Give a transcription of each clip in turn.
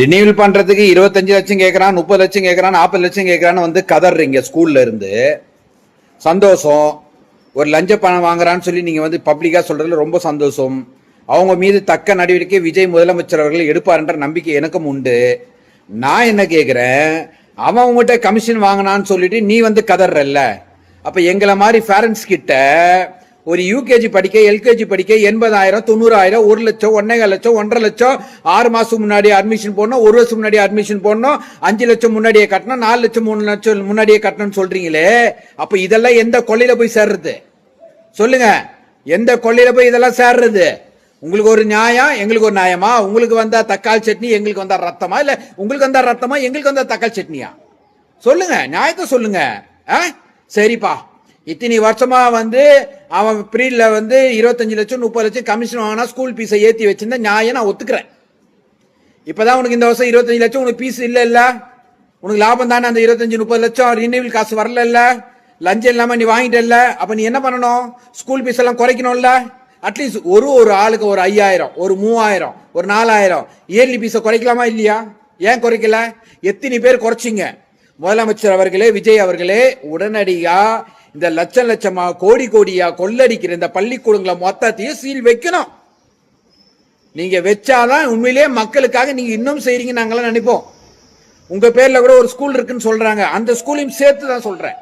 Renewal பண்றதுக்கு 25 லட்சம் கேட்கறான், 30 லட்சம் கேட்கறான், 40 லட்சம் கேட்கறான்னு வந்து கதறீங்க. ஸ்கூல்ல இருந்து சந்தோஷம். ஒரு லஞ்ச பணம் வாங்குறான்னு சொல்லி நீங்க வந்து பப்ளிக்கா சொல்றதுல ரொம்ப சந்தோஷம். அவங்க மீது தக்க நடவடிக்கை விஜய் முதலமைச்சர் அவர்கள் எடுப்பார் என்ற நம்பிக்கை எனக்கும் உண்டு. நான் என்ன கேட்கிறேன், அவன் உங்ககிட்ட கமிஷன் வாங்கினான்னு சொல்லிட்டு நீ வந்து கதறல்ல, அப்ப எங்களை மாதிரி பேரண்ட்ஸ் கிட்ட ஒரு யூகேஜி படிக்க எல்கேஜி படிக்க 80,000 90,000 1 லட்சம் 1.5 லட்சம் 1.5 லட்சம் 6 மாசம் முன்னாடி அட்மிஷன் போடணும், 1 வருஷம் முன்னாடி அட்மிஷன் போடணும், 5 லட்சம் முன்னாடியே கட்டணும், 4 லட்சம் 3 லட்சம் முன்னாடியே கட்டணும்னு சொல்றீங்களே, அப்ப இதெல்லாம் எந்த கொள்ளையில போய் சேர்றது சொல்லுங்க? எந்த கொள்ளையில போய் இதெல்லாம் சேர்றது? உங்களுக்கு ஒரு நியாயம், எங்களுக்கு ஒரு நியாயமா? உங்களுக்கு வந்தா தக்காளி சட்னி, எங்களுக்கு வந்தா ரத்தமா? இல்ல உங்களுக்கு வந்தா ரத்தமா, எங்களுக்கு வந்தா தக்காளி சட்னியா? சொல்லுங்க, நியாயத்தை சொல்லுங்க. சரிப்பா, இத்தனை வருஷமா வந்து அவன் ப்ரீல வந்து 25 லட்சம் 30 லட்சம் கமிஷன் வாங்கினா ஸ்கூல் பீஸை ஏற்றி வச்சிருந்தா நியாயம், நான் ஒத்துக்கிறேன். இப்பதான் உனக்கு இந்த வருஷம் 25 லட்சம் உனக்கு பீஸ் இல்ல, உனக்கு லாபம் தானே? அந்த 25-30 லட்சம் ரினியூவல் காசு வரல, லஞ்சம் இல்லாம நீ வாங்கிட்டல, அப்ப நீ என்ன பண்ணணும்? ஸ்கூல் பீஸ் எல்லாம் குறைக்கணும்ல. அட்லீஸ்ட் ஒரு ஆளுக்கு ஒரு 5,000 ஒரு 3,000 ஒரு 4,000 இயர்லி பீஸை குறைக்கலாமா இல்லையா? ஏன் குறைக்கல? எத்தனை பேர் குறைச்சிங்க? முதலமைச்சர் அவர்களே, விஜய் அவர்களே, உடனடியா இந்த லட்சம் லட்சமா கோடி கோடியா கொள்ளடிக்கிற இந்த பள்ளிக்கூடங்களை மொத்தத்தையும் சீல் வைக்கணும். நீங்க வச்சாதான் உண்மையிலேயே மக்களுக்காக நீங்க இன்னும் செய்றீங்க நாங்களாம் நினைப்போம். உங்க பேர்ல கூட ஒரு ஸ்கூல் இருக்குன்னு சொல்றாங்க, அந்த ஸ்கூலையும் சேர்த்து தான் சொல்றேன்.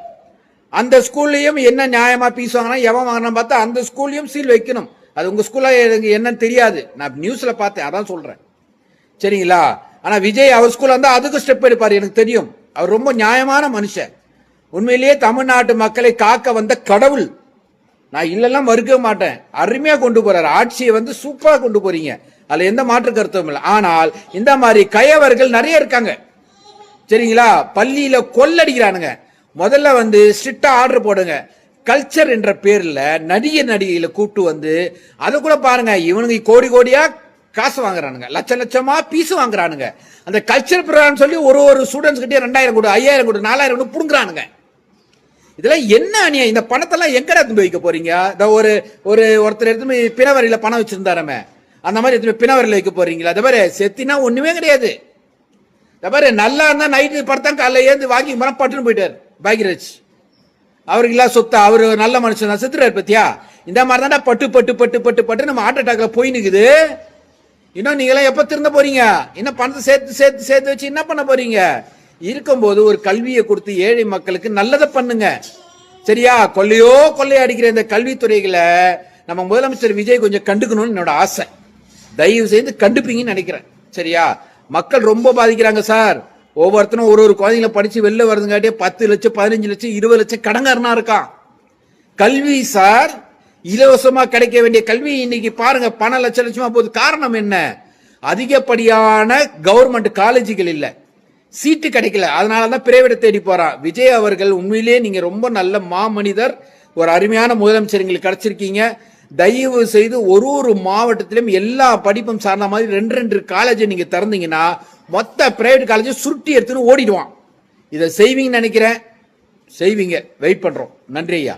அந்த ஸ்கூல்லையும் என்ன நியாயமா பீஸ் வாங்கினா எவன் வாங்கினா பார்த்தா அந்த ஸ்கூல்லையும் சீல் வைக்கணும். அது உங்க ஸ்கூல்ல என்னன்னு தெரியாது, நான் நியூஸ்ல பார்த்தேன், அதான் சொல்றேன். சரிங்களா? ஆனா விஜய் அவர் ஸ்கூல்ல இருந்தா அதுக்கு ஸ்டெப் எடுப்பாரு, எனக்கு தெரியும். அவர் ரொம்ப நியாயமான மனுஷன். உண்மையிலேயே தமிழ்நாட்டு மக்களை காக்க வந்த கடவுள். நான் இல்லெல்லாம் மறுக்க மாட்டேன். அருமையா கொண்டு போறாரு, ஆட்சியை வந்து சூப்பரா கொண்டு போறீங்க, அதுல எந்த மாற்று கருத்தும் இல்லை. ஆனால் இந்த மாதிரி கயவர்கள் நிறைய இருக்காங்க. சரிங்களா? பள்ளியில கொள்ளடிக்கிறானுங்க. முதல்ல வந்து ஸ்ட்ரிக்டா ஆர்டர் போடுங்க. கல்ச்சர் என்ற பேர்ல நடிகைகளை கூப்பிட்டு வந்து அதை கூட பாருங்க, இவனுங்க கோடி கோடியா காசு வாங்குறானுங்க, லட்சம் லட்சமா பீஸ் வாங்குறானுங்க. அந்த கல்ச்சர் ப்ரோக்ராம் சொல்லி ஒரு ஸ்டூடெண்ட்ஸ் கிட்டே 2,000 கொடு, 5,000 கொடு, 4,000 கொடு புடுங்குறானுங்க. இதெல்லாம் என்ன அநியாயம்? இந்த பணத்தெல்லாம் எங்க எடுத்து வைக்க போறீங்க? ஒருத்தர் எடுத்து பிணவரையில பணம் வச்சிருந்தாரமே, அந்த மாதிரி எடுத்து பிணவரையில வைக்க போறீங்களா? அதை பாரு, செத்தினா ஒண்ணுமே கிடையாது. பாரு, நல்லா இருந்தா நைட்டு படத்தான் காலைல ஏந்து வாங்கி மரம் பட்டுன்னு போயிட்டாரு பாக்யராஜ். அவருக்கு இல்ல சொத்து, அவரு நல்ல மனுஷன் தான், செத்துறாரு பத்தியா? இந்த மாதிரி தான்டா பட்டு பட்டு பட்டு பட்டு பட்டு நம்ம ஹார்ட் அட்டாக்ல போய் நிக்குது. இன்னும் நீங்களாம் எப்ப திருந்த போறீங்க? இன்னும் பணத்தை சேர்த்து சேர்த்து சேர்த்து வச்சு என்ன பண்ண போறீங்க? இருக்கும்போது ஒரு கல்வியை கொடுத்து ஏழை மக்களுக்கு நல்லதை பண்ணுங்க. சரியா? கொள்ளை அடிக்கிற இந்த கல்வித்துறைகளை நம்ம முதலமைச்சர் விஜய் கொஞ்சம் கண்டுக்கணும்னு என்னோட ஆசை. தயவு செய்து கண்டுப்பீங்கன்னு நினைக்கிறேன். சரியா? மக்கள் ரொம்ப பாதிக்கிறாங்க சார். ஒவ்வொருத்தரும் ஒரு குழந்தைங்களை படிச்சு வெளில வருதுங்காட்டியே 10 லட்சம் 15 லட்சம் 20 லட்சம் கடங்காரனா இருக்கான். கல்வி சார் இலவசமா கிடைக்க வேண்டிய கல்வி இன்னைக்கு பாருங்க பண லட்சமா போகுது. காரணம் என்ன? அதிகப்படியான கவர்மெண்ட் காலேஜுகள் இல்ல, சீட்டு கிடைக்கல, அதனாலதான் பிரைவேட் தேடி போறான். விஜய் அவர்கள் உண்மையிலேயே நீங்க ரொம்ப நல்ல மாமனிதர், ஒரு அருமையான முதலமைச்சர் எங்களுக்கு கிடைச்சிருக்கீங்க. தயவு செய்து ஒரு மாவட்டத்திலும் எல்லா படிப்பும் சார்ந்த மாதிரி 2 காலேஜை நீங்க திறந்தீங்கன்னா மொத்த பிரைவேட் காலேஜை சுருட்டி எடுத்துன்னு ஓடிடுவான். இதை செய்வீங்கன்னு நினைக்கிறேன். செய்வீங்க, வெயிட் பண்றோம். நன்றி ஐயா.